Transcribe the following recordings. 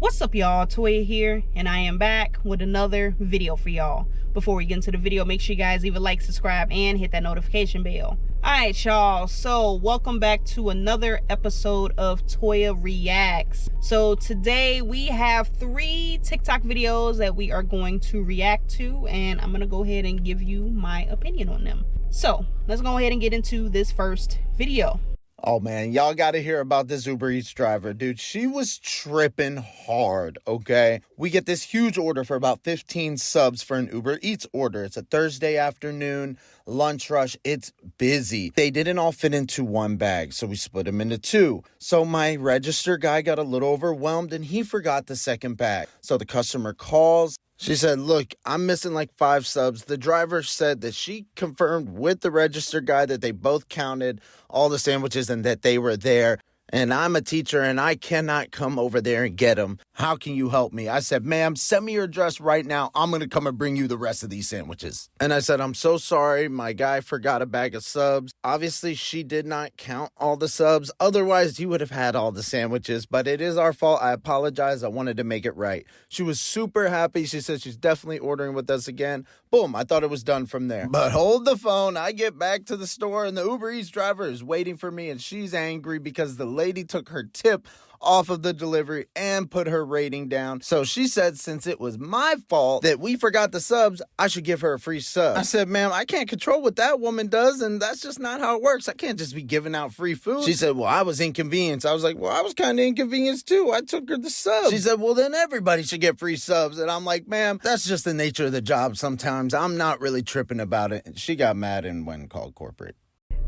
What's up, y'all? Toya here, and I am back with another video for y'all. Before we get into the video, make sure you guys leave a like, subscribe, and hit that notification bell. Alright, y'all, so welcome back to another episode of Toya Reacts. So today we have 3 TikTok videos that we are going to react to, and I'm gonna go ahead and give you my opinion on them. So let's go ahead and get into this first video. Oh man, y'all gotta hear about this Uber Eats driver, dude. She was tripping hard, okay? We get this huge order for about 15 subs for an Uber Eats order. It's a Thursday afternoon, lunch rush, it's busy. They didn't all fit into one bag, so we split them into 2. So my register guy got a little overwhelmed and he forgot the second bag. So the customer calls. She said, look, I'm missing like 5 subs. The driver said that she confirmed with the register guy that they both counted all the sandwiches and that they were there. And I'm a teacher and I cannot come over there and get them. How can you help me? I said, ma'am, send me your address right now. I'm going to come and bring you the rest of these sandwiches. And I said, I'm so sorry. My guy forgot a bag of subs. Obviously, she did not count all the subs. Otherwise, you would have had all the sandwiches. But it is our fault. I apologize. I wanted to make it right. She was super happy. She said she's definitely ordering with us again. Boom. I thought it was done from there. But hold the phone. I get back to the store and the Uber Eats driver is waiting for me. And she's angry because the lady took her tip off of the delivery and put her rating down. So she said since it was my fault that we forgot the subs, I should give her a free sub. I said, ma'am, I can't control what that woman does, and that's just not how it works. I can't just be giving out free food. She said, well, I was inconvenienced. I was like, well, I was kind of inconvenienced too. I took her the sub. She said, well, then everybody should get free subs. And I'm like, ma'am, that's just the nature of the job sometimes. I'm not really tripping about it. And she got mad and went and called corporate.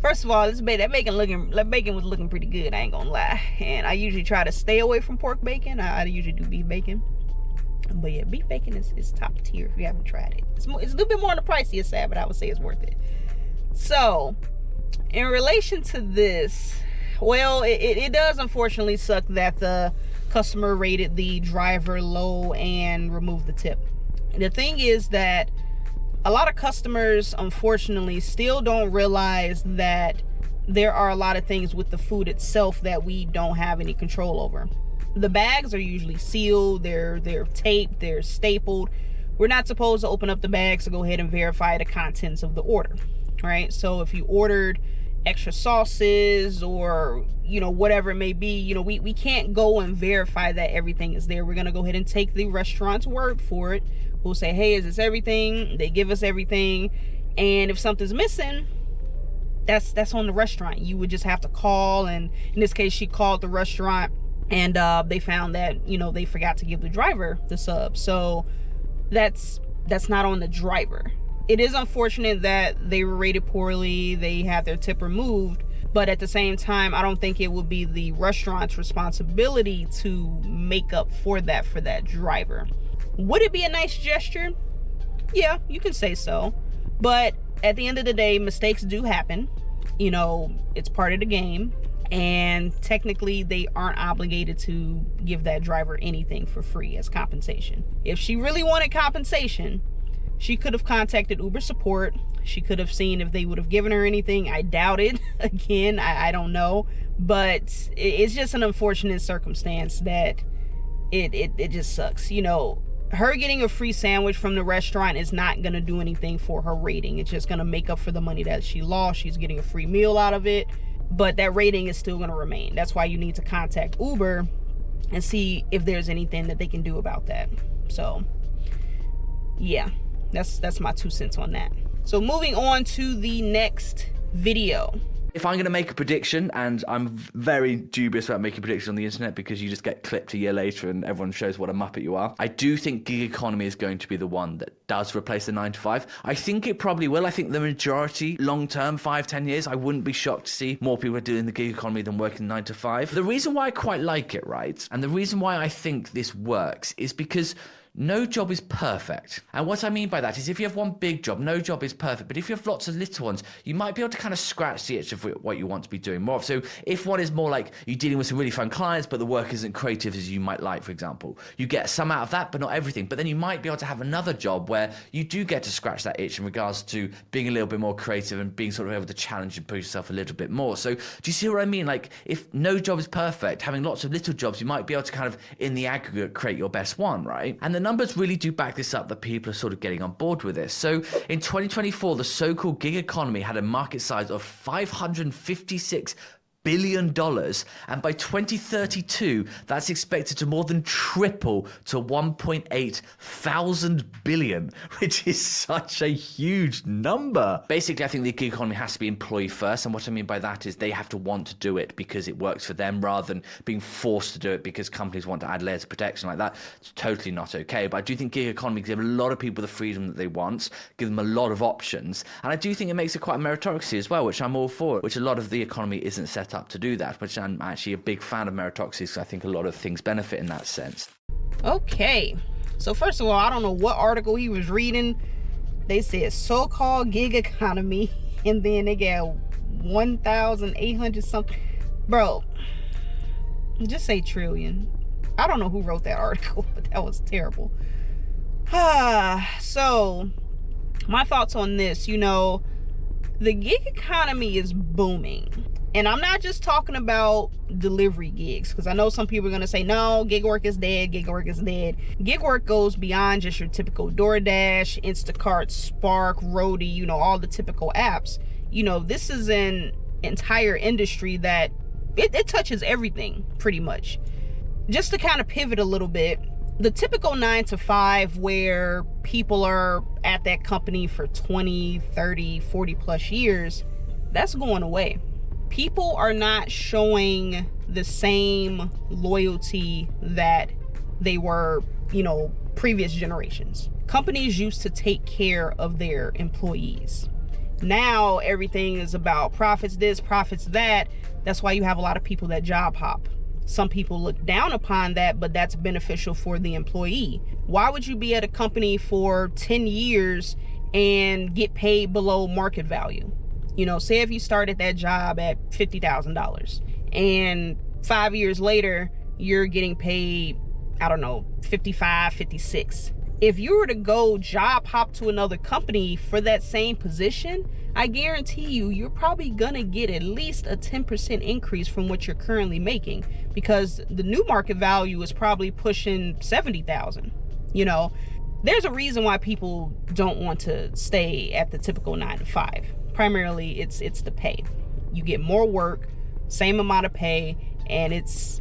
First of all, that bacon was looking pretty good, I ain't gonna lie. And I usually try to stay away from pork bacon. I usually do beef bacon. But yeah, beef bacon is top tier if you haven't tried it. It's a little bit more on the pricier side, but I would say it's worth it. So, in relation to this, well, it does unfortunately suck that the customer rated the driver low and removed the tip. The thing is that a lot of customers, unfortunately, still don't realize that there are a lot of things with the food itself that we don't have any control over. The bags are usually sealed, they're taped, they're stapled. We're not supposed to open up the bags to go ahead and verify the contents of the order, right? So if you ordered extra sauces or, whatever it may be, we can't go and verify that everything is there. We're going to go ahead and take the restaurant's word for it. We'll say, hey, is this everything? They give us everything. And if something's missing, that's on the restaurant. You would just have to call. And in this case, she called the restaurant and they found that, they forgot to give the driver the sub. So that's not on the driver. It is unfortunate that they were rated poorly. They had their tip removed. But at the same time, I don't think it would be the restaurant's responsibility to make up for that driver. Would it be a nice gesture? Yeah, you can say so. But at the end of the day, mistakes do happen. It's part of the game. And technically, they aren't obligated to give that driver anything for free as compensation. If she really wanted compensation, she could have contacted Uber support. She could have seen if they would have given her anything. I doubt it. Again, I don't know. But it's just an unfortunate circumstance that it just sucks. Her getting a free sandwich from the restaurant is not going to do anything for her rating. It's just going to make up for the money that she lost. She's getting a free meal out of it. But that rating is still going to remain. That's why you need to contact Uber and see if there's anything that they can do about that. So, yeah, that's my 2 cents on that. So moving on to the next video. If I'm going to make a prediction, and I'm very dubious about making predictions on the internet because you just get clipped a year later and everyone shows what a muppet you are, I do think gig economy is going to be the one that does replace the 9 to 5. I think it probably will. I think the majority, long term, 5-10 years, I wouldn't be shocked to see more people doing the gig economy than working 9 to 5. The reason why I quite like it, right, and the reason why I think this works is because no job is perfect. And what I mean by that is if you have one big job, no job is perfect. But if you have lots of little ones, you might be able to kind of scratch the itch of what you want to be doing more of. So if one is more like you're dealing with some really fun clients, but the work isn't creative as you might like, for example, you get some out of that, but not everything. But then you might be able to have another job where you do get to scratch that itch in regards to being a little bit more creative and being sort of able to challenge and push yourself a little bit more. So do you see what I mean? Like if no job is perfect, having lots of little jobs, you might be able to kind of in the aggregate create your best one, right? And the numbers really do back this up, that people are sort of getting on board with this. So in 2024, the so-called gig economy had a market size of $556 billion, and by 2032 that's expected to more than triple to 1.8 thousand billion, which is such a huge number. Basically, I think the gig economy has to be employee first, and what I mean by that is they have to want to do it because it works for them rather than being forced to do it because companies want to add layers of protection like that. It's totally not okay. But I do think gig economy give a lot of people the freedom that they want, give them a lot of options, and I do think it makes it quite a meritocracy as well, which I'm all for, which a lot of the economy isn't set up to do that, which I'm actually a big fan of meritocracy because I think a lot of things benefit in that sense. Okay, so first of all, I don't know what article he was reading. They said so-called gig economy, and then they got 1,800 something. Bro, just say trillion. I don't know who wrote that article, but that was terrible. So my thoughts on this, the gig economy is booming. And I'm not just talking about delivery gigs, because I know some people are going to say, no, gig work is dead, gig work is dead. Gig work goes beyond just your typical DoorDash, Instacart, Spark, Roadie, all the typical apps. This is an entire industry that it touches everything pretty much. Just to kind of pivot a little bit, the typical 9 to 5 where people are at that company for 20, 30, 40 plus years, that's going away. People are not showing the same loyalty that they were, previous generations. Companies used to take care of their employees. Now everything is about profits this, profits that. That's why you have a lot of people that job hop. Some people look down upon that, but that's beneficial for the employee. Why would you be at a company for 10 years and get paid below market value? Say if you started that job at $50,000 and 5 years later, you're getting paid, I don't know, 55, 56. If you were to go job hop to another company for that same position, I guarantee you're probably gonna get at least a 10% increase from what you're currently making, because the new market value is probably pushing 70,000. There's a reason why people don't want to stay at the typical 9 to 5. Primarily, it's the pay. You get more work, same amount of pay, and it's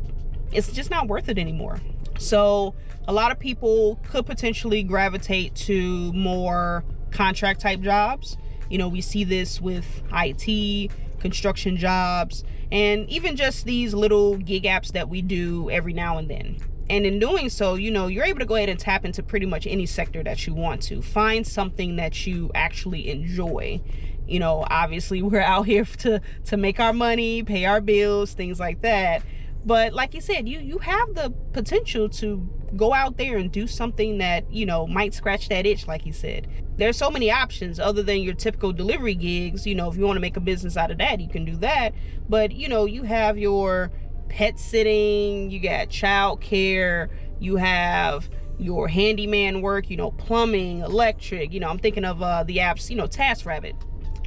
just not worth it anymore. So a lot of people could potentially gravitate to more contract type jobs. We see this with IT, construction jobs, and even just these little gig apps that we do every now and then. And in doing so, you're able to go ahead and tap into pretty much any sector that you want to. Find something that you actually enjoy. Obviously we're out here to make our money, pay our bills, things like that. But like you said, you have the potential to go out there and do something that, might scratch that itch, like you said. There's so many options other than your typical delivery gigs. If you want to make a business out of that, you can do that. But, you have your pet sitting, you got child care, you have your handyman work, plumbing, electric. I'm thinking of the apps, TaskRabbit.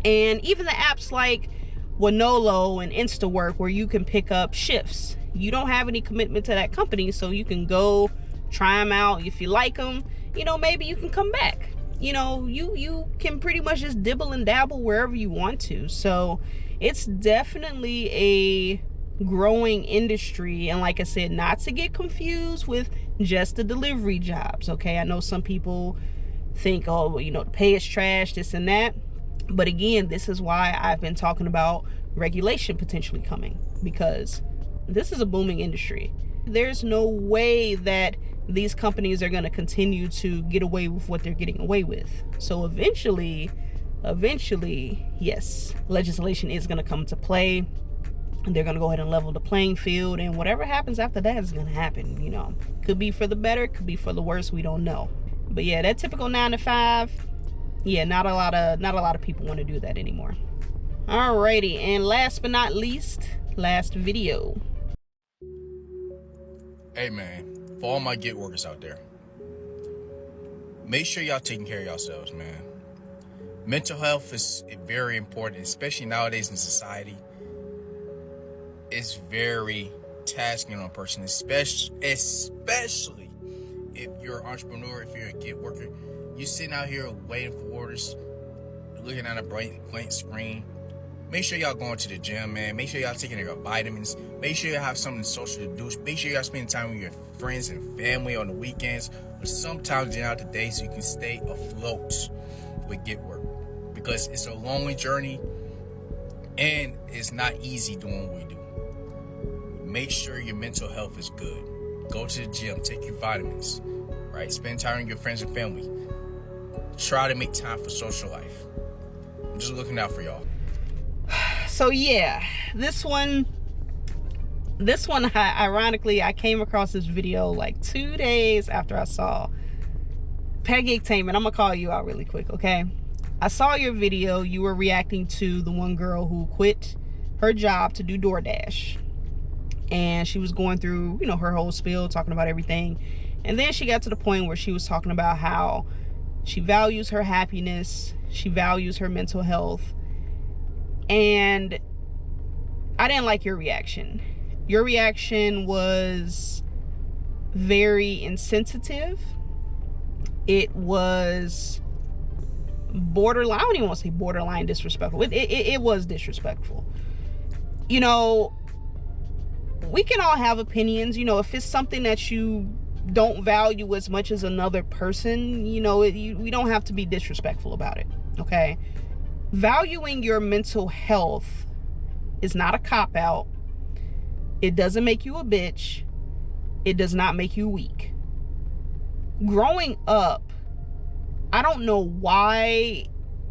And even the apps like Winolo and InstaWork, where you can pick up shifts. You don't have any commitment to that company, so you can go try them out. If you like them, maybe you can come back. You can pretty much just dibble and dabble wherever you want to. So it's definitely a growing industry. And like I said, not to get confused with just the delivery jobs. Okay, I know some people think, oh, well, the pay is trash, this and that. But again, this is why I've been talking about regulation potentially coming, because this is a booming industry. There's no way that these companies are going to continue to get away with what they're getting away with. So eventually, yes, legislation is going to come into play. They're going to go ahead and level the playing field, and whatever happens after that is going to happen. You know, could be for the better, could be for the worse, we don't know. But yeah, that typical 9 to 5, yeah, not a lot of people want to do that anymore. Alrighty, and last but not least, last video. Hey man, for all my gig workers out there, make sure y'all taking care of yourselves, man. Mental health is very important, especially nowadays in society. It's very tasking on a person, especially if you're an entrepreneur, if you're a gig worker. You sitting out here waiting for orders, looking at a blank screen. Make sure y'all going to the gym, man. Make sure y'all taking your vitamins. Make sure you have something social to do. Make sure y'all spending time with your friends and family on the weekends, or sometimes throughout the day, so you can stay afloat with gig work. Because it's a lonely journey, and it's not easy doing what we do. Make sure your mental health is good. Go to the gym, take your vitamins, right? Spend time with your friends and family. Try to make time for social life. I'm just looking out for y'all. So yeah, this one, ironically, I came across this video like 2 days after I saw Peggy Tainment. I'm gonna call you out really quick, okay? I saw your video. You were reacting to the one girl who quit her job to do DoorDash, and she was going through, you know, her whole spiel, talking about everything. And then she got to the point where she was talking about how she values her happiness, she values her mental health. And I didn't like your reaction. Your reaction was very insensitive. It was borderline, I don't even want to say borderline disrespectful. It was disrespectful. You know, we can all have opinions. You know, if it's something that you don't value as much as another person, you know, we don't have to be disrespectful about it, okay? Valuing your mental health is not a cop-out. It doesn't make you a bitch. It does not make you weak. Growing up, I don't know why,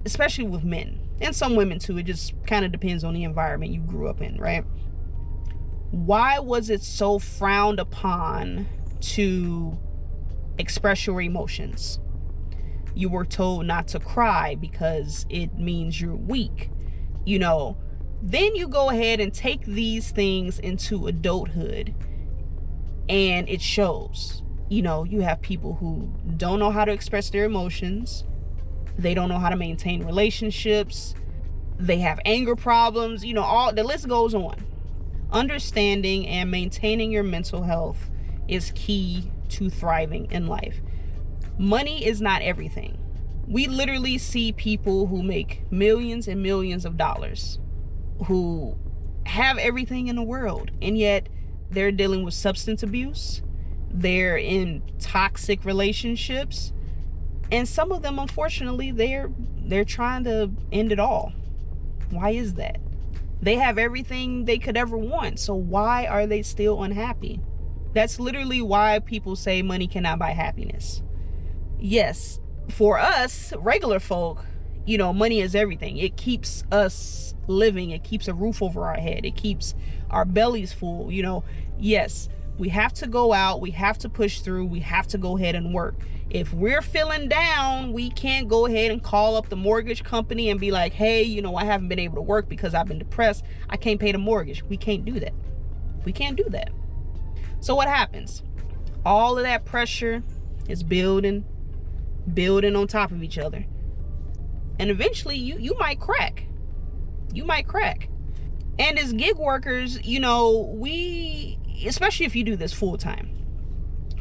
especially with men, and some women too, it just kind of depends on the environment you grew up in, right? Why was it so frowned upon to express your emotions? You were told not to cry because it means you're weak. You know, then you go ahead and take these things into adulthood, and it shows. You know, you have people who don't know how to express their emotions. They don't know how to maintain relationships. They have anger problems. You know, all the list goes on. Understanding and maintaining your mental health is key to thriving in life. Money is not everything. We literally see people who make millions and millions of dollars, who have everything in the world, and yet they're dealing with substance abuse. They're in toxic relationships, and some of them, unfortunately, they're trying to end it all. Why is that? They have everything they could ever want, so why are they still unhappy? That's literally why people say money cannot buy happiness. Yes, for us regular folk, you know, money is everything. It keeps us living. It keeps a roof over our head. It keeps our bellies full. You know, yes, we have to go out. We have to push through. We have to go ahead and work. If we're feeling down, we can't go ahead and call up the mortgage company and be like, hey, you know, I haven't been able to work because I've been depressed. I can't pay the mortgage. We can't do that. We can't do that. So what happens? All of that pressure is building on top of each other, and eventually you might crack. And as gig workers, you know, we, especially if you do this full time,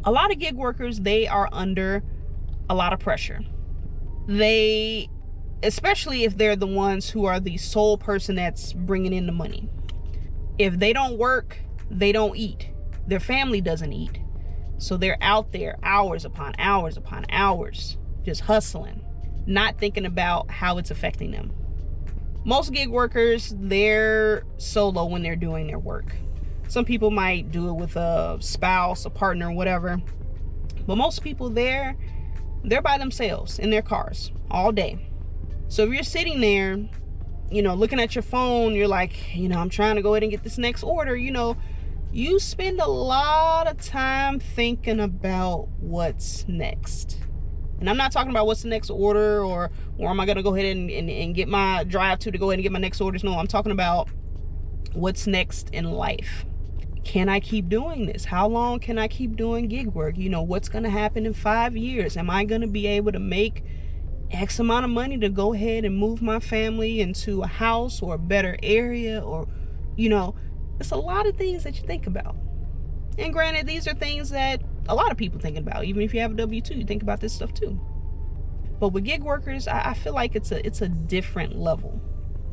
a lot of gig workers, they are under a lot of pressure. They, especially if they're the ones who are the sole person that's bringing in the money, if they don't work, they don't eat. Their family doesn't eat. So they're out there hours upon hours upon hours, just hustling, not thinking about how it's affecting them. Most gig workers, they're solo when they're doing their work. Some people might do it with a spouse, a partner, whatever. But most people, they're by themselves in their cars all day. So if you're sitting there, you know, looking at your phone, you're like, you know, I'm trying to go ahead and get this next order, you know, you spend a lot of time thinking about what's next. And I'm not talking about what's the next order or am I going to go ahead and get my drive to go ahead and get my next orders. No, I'm talking about what's next in life. Can I keep doing this? How long can I keep doing gig work? You know, what's going to happen in 5 years? Am I going to be able to make X amount of money to go ahead and move my family into a house or a better area? Or, you know, it's a lot of things that you think about. And granted, these are things that a lot of people think about. Even if you have a W-2, you think about this stuff too. But with gig workers, I feel like it's a different level.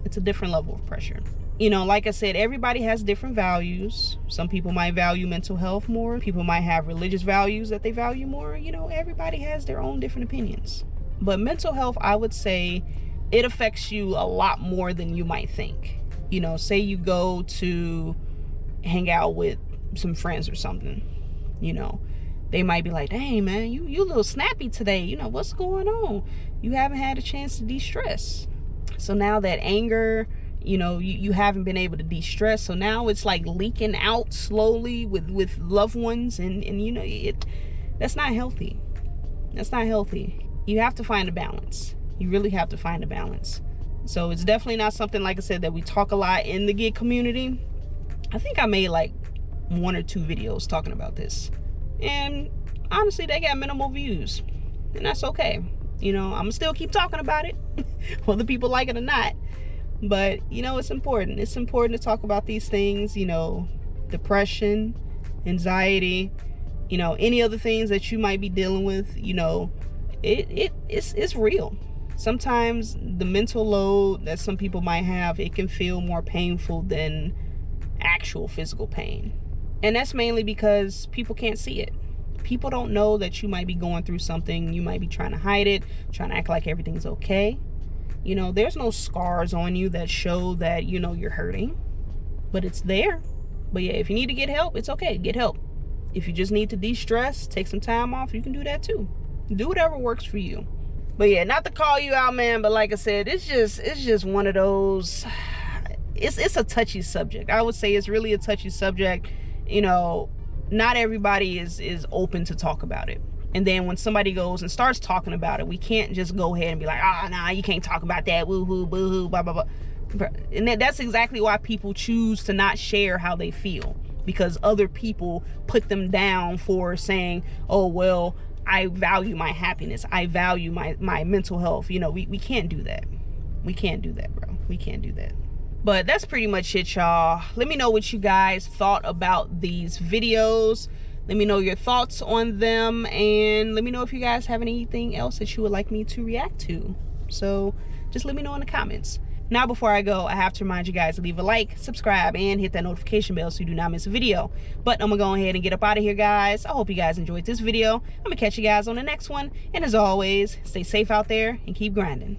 It's a different level of pressure. You know, like I said, everybody has different values. Some people might value mental health more. People might have religious values that they value more. You know, everybody has their own different opinions. But mental health, I would say, it affects you a lot more than you might think. You know, say you go to hang out with some friends or something, you know, they might be like, dang man, you a little snappy today, you know, what's going on? You haven't had a chance to de-stress. So now that anger, you know, you haven't been able to de-stress, so now it's like leaking out slowly with loved ones, and you know, that's not healthy. That's not healthy. You have to find a balance. You really have to find a balance. So it's definitely not something, like I said, that we talk a lot in the gig community. I think I made like 1 or 2 videos talking about this, and honestly they got minimal views, and that's okay. You know, I'm still keep talking about it whether people like it or not. But you know, it's important to talk about these things. You know, depression, anxiety, you know, any other things that you might be dealing with. You know, it's real. Sometimes the mental load that some people might have, it can feel more painful than actual physical pain. And that's mainly because people can't see it. People don't know that you might be going through something. You might be trying to hide it, trying to act like everything's okay. You know, there's no scars on you that show that, you know, you're hurting, but it's there. But yeah, if you need to get help, it's okay, get help. If you just need to de-stress, take some time off, you can do that too. Do whatever works for you. But yeah, not to call you out, man, but like I said, it's just one of those, it's a touchy subject. I would say it's really a touchy subject. You know, not everybody is open to talk about it. And then when somebody goes and starts talking about it, we can't just go ahead and be like, nah, you can't talk about that, woo-hoo, boo-hoo, blah, blah, blah. And that's exactly why people choose to not share how they feel, because other people put them down for saying, oh, well, I value my happiness, I value my mental health. You know, we can't do that. We can't do that, bro. We can't do that. But that's pretty much it, y'all. Let me know what you guys thought about these videos. Let me know your thoughts on them, and let me know if you guys have anything else that you would like me to react to. So just let me know in the comments. Now, before I go, I have to remind you guys to leave a like, subscribe, and hit that notification bell so you do not miss a video. But I'm gonna go ahead and get up out of here, guys. I hope you guys enjoyed this video. I'm gonna catch you guys on the next one, and as always, stay safe out there and keep grinding.